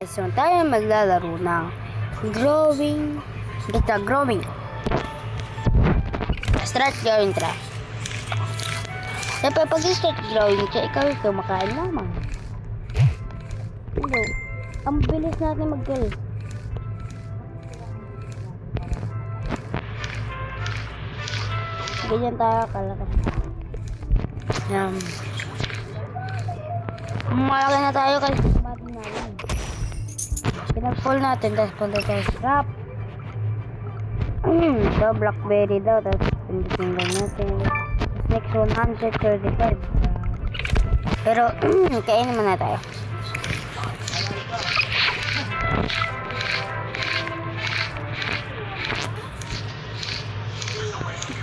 So, tayo maglalaro ng growing. Basta growing. Start growing try. Siyempre, pag start growing siya, ikaw kumakain lamang. Hello. Ang bilis natin mag-kill. Ganyan tayo kalakas. Yan. Malaki na tayo kasi kumatin natin. Pinag-pull natin, tapos punta tayo sa trap. So, blackberry daw, tapos pinditin lang natin. Next 135. Pero, kainin muna tayo.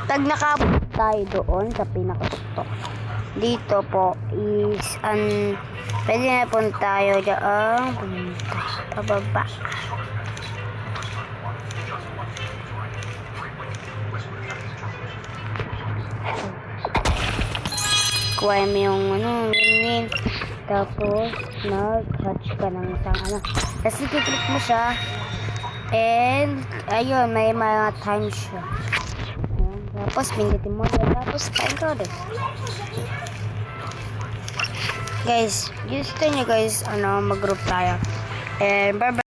Tag nakapot tayo doon sa pinaka-stock. Dito po is pwede na po tayo dyan punta pababa. Kuha mo yung win-win, tapos nag-hatch ka ng isang tapos i-click mo siya and ayun, may mga times siya. Tapos pindutin mo yan, tapos kain ka ulit. Guys, gusto nyo guys, mag-group tayo. And bye-bye.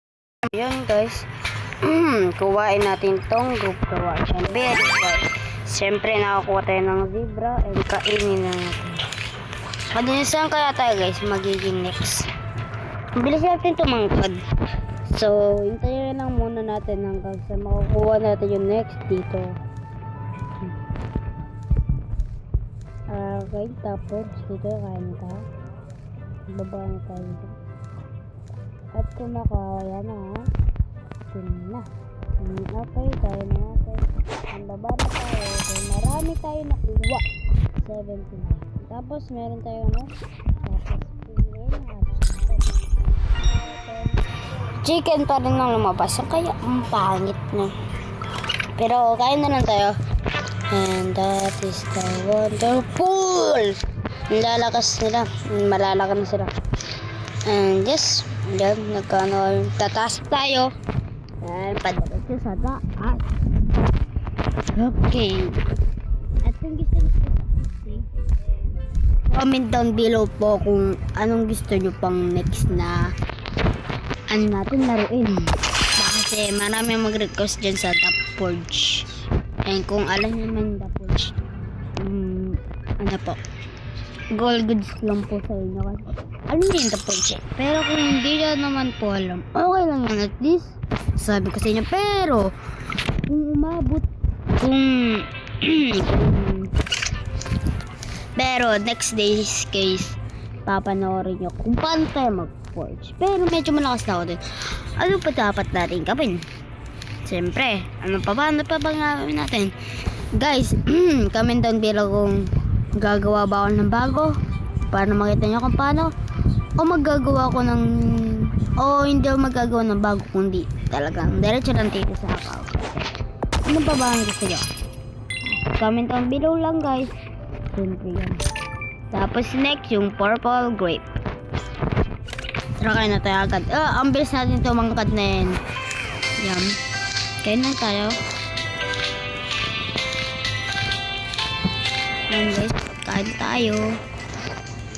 Yun guys. Kuhain natin tong group. Kuhain siya. Very guys. Siyempre nakakuha tayo ng zebra and kainin na natin. Madinisan kaya tayo guys, magiging next. Bilis natin tumangkad. So, hintayin lang muna natin hanggang sa makukuha natin yung next dito. Okay, tapos dito kain ka. Baba na tayo dito. At kumakawaya na ha. Sino na. Okay, tayo na natin. Ang baba na tayo. So, marami tayo nakuha. 79. Tapos meron tayo tapos piliin natin. Chicken pa rin nang lumabas. So, kaya ang pangit na. Pero kain na lang tayo. And that is the wonderful. Lalakas nila. Malalakas na sila. And yes. Yan. Tataas tayo. And padalas siya sa taas. Okay. At kung gusto nyo po comment down below po kung anong gusto nyo pang next na natin laruin. Kasi marami mag-request dyan sa Top Forge. And kung alam nyo man the Forge, po, gold goods lang po sa inyo kasi alam nyo yung the Forge eh. Pero kung hindi nyo naman po alam, okay lang yan at least sabi ko sa inyo. Pero kung umabot pero next day's case papanoorin nyo kung paano tayo mag-forge. Pero medyo malakas na ako din. Ano pa dapat natin gawin? Siyempre, paano pa bang gawin natin? Guys, comment down below kung gagawa ba ako ng bago para makita nyo kung paano, o magagawa ko ng hindi ako magagawa ng bago kundi talagang diretso lang dito sa account. Ano pa ba ang gusto nyo? Comment down below lang guys. Siyempre yan. Tapos next yung purple grape. Tara kayo na tayo agad. Ang bilis natin tumangkad na yan. Yan. Kain na tayo. Yan guys. Kain tayo.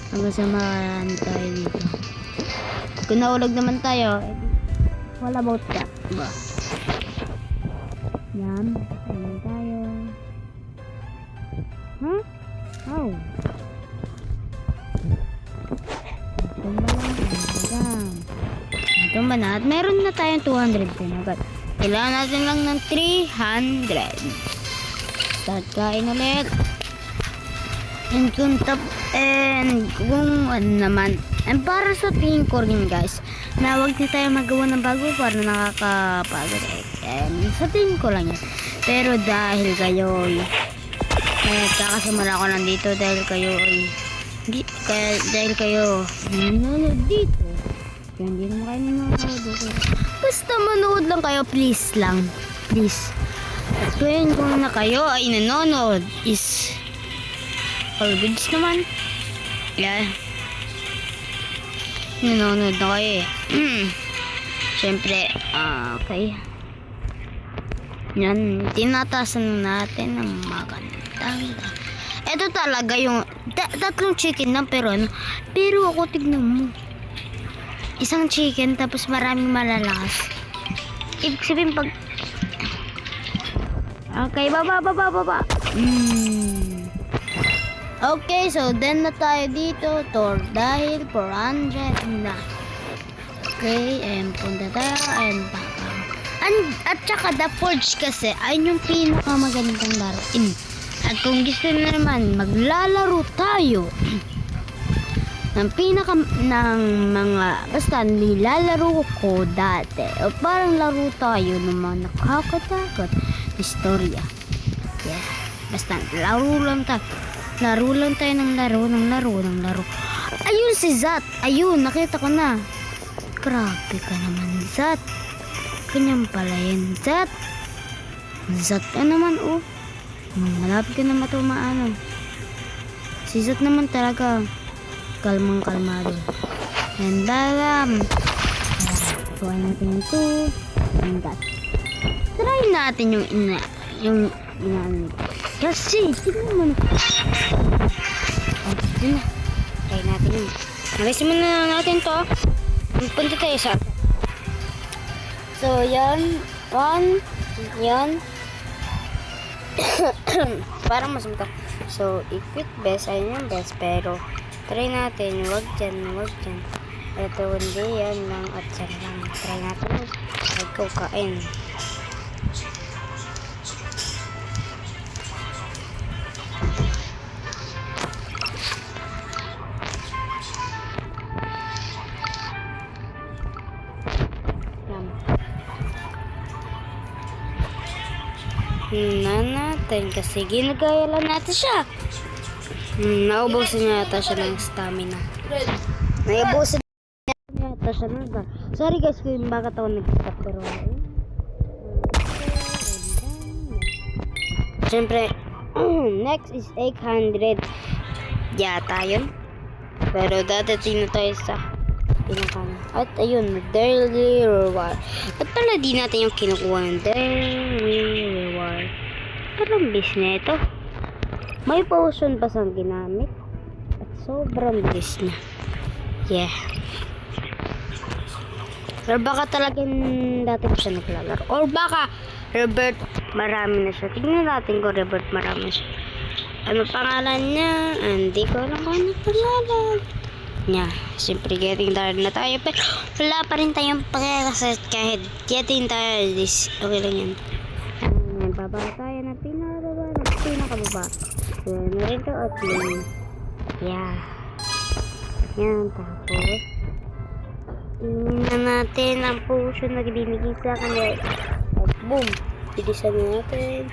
Hanggang sa marami tayo dito. Kung naulog naman tayo, wala about that. Diba? Yan. Kain tayo. Huh? Oh. Ito ba na? At meron na tayong 200 din agad. Kailangan natin lang ng 300. Start kain ulit. And kung naman. And para sa tingin ko rin guys, na huwag na tayo magawa ng bago para nakakapagod. Sa tingin ko lang yan. Pero dahil kayo kakasimula ko lang dito dahil kayo nanonood dito. Kaya hindi naman kayo nanonood dito. Basta manood lang kayo, please lang. Please. At kung na kayo ay nanonood is all goods naman. Yeah. Nanonood na kayo eh. Siyempre, okay. Yan, tinatasan natin ng magandang. Ito talaga yung tatlong chicken lang pero pero ako tignan mo. Isang chicken tapos maraming malalakas. Ibig sabihin pag okay, baba. Okay, so then na tayo dito dahil 400 na. Okay, and punta tayo and baka. At saka the forge kasi ay yung pinakamagandang laruin. At kung gusto na naman maglalaro tayo ng mga basta nilalaro ko dati o parang laro tayo ng mga nakakatakot na istorya. Yeah, basta laro lang tayo ng laro. Ayun si Zat, ayun nakita ko na. Grabe ka naman Zat. Ganyan pala yan Zat ka naman malapit ka na matumaan. Si Zat naman talaga kalmado. And try natin ito and that. Try natin yung kasi tignan mo na. Try natin yun. Nalisin mo na natin to. Punta tayo sa so yan yan parang mas mata. So i-quit best ayun yung best pero try natin wag dyan ito hindi yan lang at yan lang try natin magkukain. Na natin kasi ginagaya lang natin siya. Naubusan niya yata siya ng stamina. Naubusan niya yata siya ng stamina. Sorry guys kung bakit ako nag-stop pero siyempre next is 800 yata yun. Pero dadating na tayo sa pinakana. At ayun, daily reward. At pala di natin yung kinukuha ng daily reward. Parang bilis na ito. May potion pa siyang ginamit. At sobrang bilis na. Yeah. Or baka talagang dati pa siya naglalaro. Or baka Robert marami na siya. Tignan natin kung Robert marami na siya. Ano pangalan niya? Hindi ko alam kung ano pangalan niya. Siyempre getting tired na tayo pero wala pa rin tayong pagkakasit kahit getting tired is okay lang yan. Baba tayo na pinakababa. Yan na rin ito at yun. Yeah. Yan tapos tingnan natin ang potion na binigay sa akin at boom bilisan natin.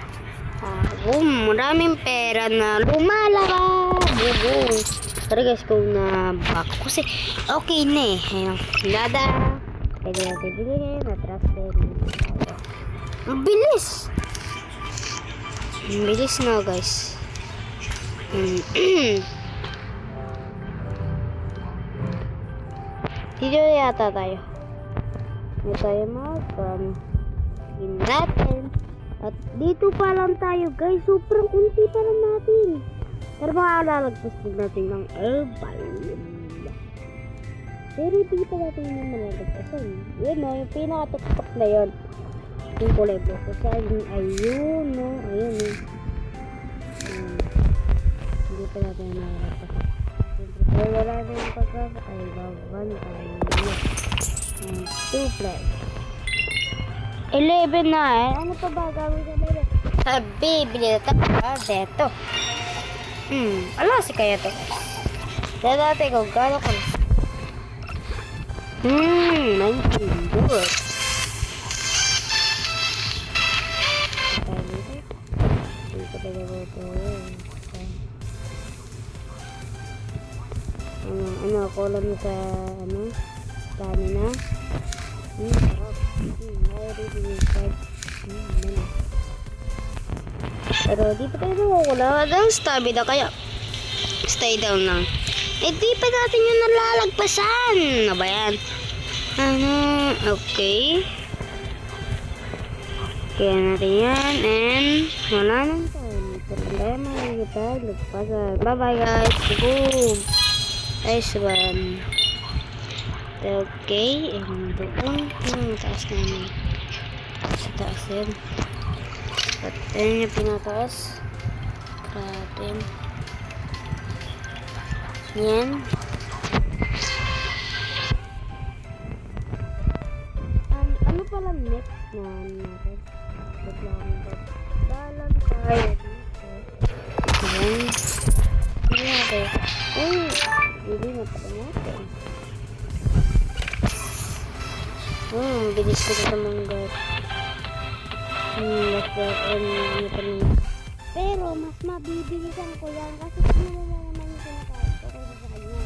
Boom maraming pera na lumalabas. Boom. Sorry guys kung na-back kasi okay na eh. Nada. Pwede natin bilhin. Na-transfer. Ang bilis. Ang bilis na guys. Dito yata tayo. Dito tayo natin. At dito pa lang tayo guys. Sobrang unti pa lang natin. Pero makalalagpas din natin ng herbal. Pero di pa natin yung malalagpasan. Yun o, yung pinakatuktok na yun. Yung kulay blue. Kasi ayun o, ayun o. Hindi pa natin yung malalagpasan. Siyempre, wala na yung pagkasa. Ay, baban tayo. 2 plus. 11 na eh. Ano pa ba gawin sa 11? Sabi, bili na tayo. Beto. Ala si kaya to. Kaya dati ko, gano'n ko na. 19 good. Ano, kulam niya sa, stamina. Sarap. Pero di pa tayo nakukula ng stamina kaya stay down lang. Eh di pa natin yung nalalagpasan. Ano ba yan? Okay. Kaya natin yan. And wala nang tayo. Problema yung kita. Lagpasan. Bye-bye guys. Boom. Nice one. Okay. And doon. Taas na yun. Sa taas yun. Patayin yung pinataas. Grabe. Yan. Ano pala next na natin? Dalam tayo dito. Ayan. Hindi natin. Uy! Hindi na pala natin. Bilis ko ito manggat. Pero mas mabibilisan ko yan kasi sinulala naman yung kinakain ko kaya sa kanya.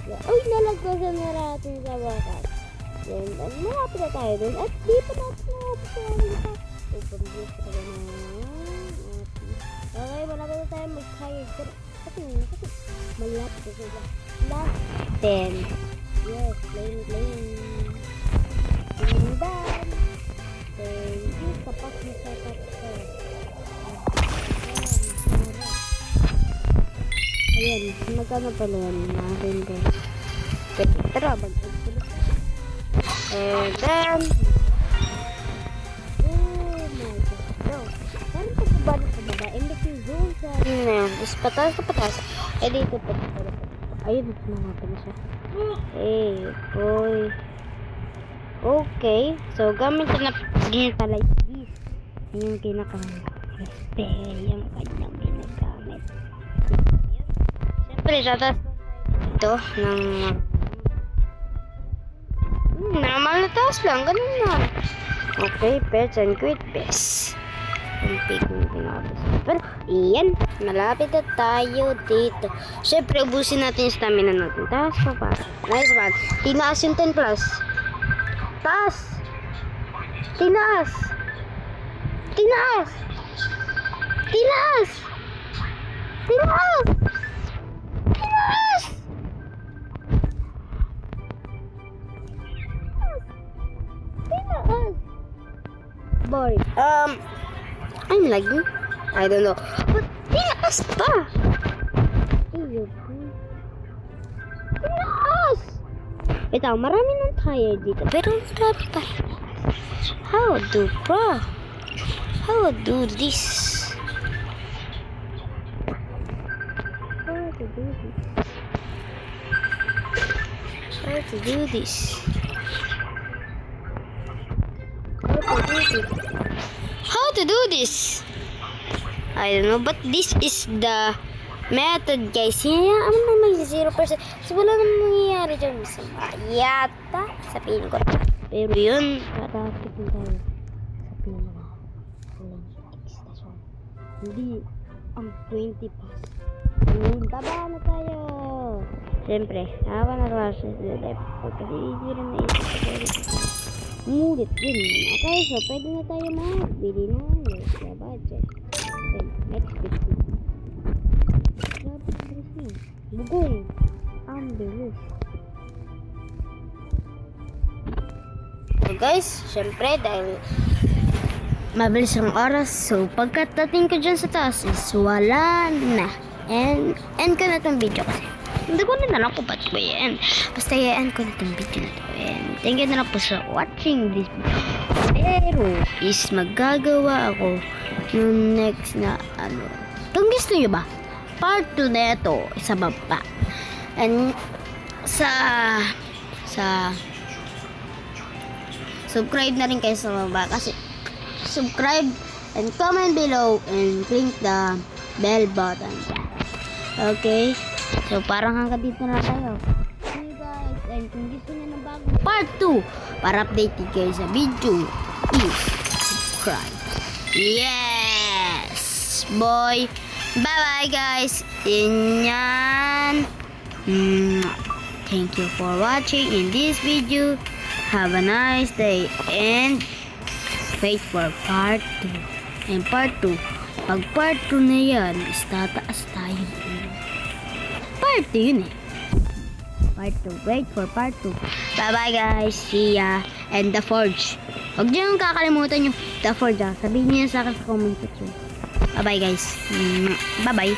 Uy, nalagpasan na natin sa bakat. Yan, malapit na tayo dun. At di pa natin nakapos sa amin pa. Pag-views ka na okay, malapit na tayo mag-hire. Kasi malapit na sila. Last 10. Yes, playing. And then, thank you kapag nasakat ko. Ayan, magkano pala yan? Natin guys. Tara, mag-agpulit. And then, oh my god. So, parang pagkabalik sa baba. Imbis yung zoom sa is patas na patas. Eh, dito pa. Ayun, naman siya. Hey, boy. Okay. So, gamit na ganyan pala is yung kinaka-respe. Yung kanyang ginagamit. Siyempre, tatas ito ng normal na taas lang. Ganun na. Okay, pets and quit best. Yung pig yung pinabas. Pero, iyan. Malapit na tayo dito. Siyempre, ubusin natin yung stamina natin. Taas pa para. Nice one. Tinaas yung 10 plus. Taas. Tinaas. Tinaas. Tinaas. Tinaas. Tinaas. Tinaas. Boring. I'm lagging. I don't know. But tinaas pa. Tinaas. Ito, marami ng tire dito. Pero marami pa. How do I do this? How to do this? How to do this? I don't know, but this is the method, guys. Hinayaan mo naman 0%. So, wala namang mangyayari dyan. Yata, sabihin ko. Pero yun, patapit na tayo sa pinaka-ulang extension. Hindi ang 20 plus. Baba na tayo. Siyempre, hawa na tayo sa kasi easy rin na isip ko. Umulit din. Okay, so pwede na tayo magbili ng sa budget. Okay, next 50. Bugong. Ang bilis. So guys, syempre dahil mabilis ang oras, so pagkatating ko dyan sa taas is wala na. And end ko na itong video kasi hindi ko na lang kung ba't ko yan. Basta i-end ko na itong video na ito. And thank you na lang po sa watching this video. Pero is magagawa ako yung next na kung gusto nyo ba part 2 na ito sa baba. And sa subscribe na rin kayo sa baba kasi subscribe and comment below and click the bell button. Okay, so parang hanggang dito na tayo. See you guys, and kung gusto nyo ng bagong part 2 para updated kayo sa video, please subscribe. Yes boy. Bye bye guys. Inyan. Thank you for watching in this video. Have a nice day and wait for part 2. And part 2, pag part 2 na yan, is tataas tayo. Part 2 yun eh. Part 2. Wait for part 2. Bye-bye guys. See ya. And The Forge. Huwag niyo yung kakalimutan yung The Forge. Sabihin niyo sa akin sa comment section. Bye-bye guys. Bye-bye.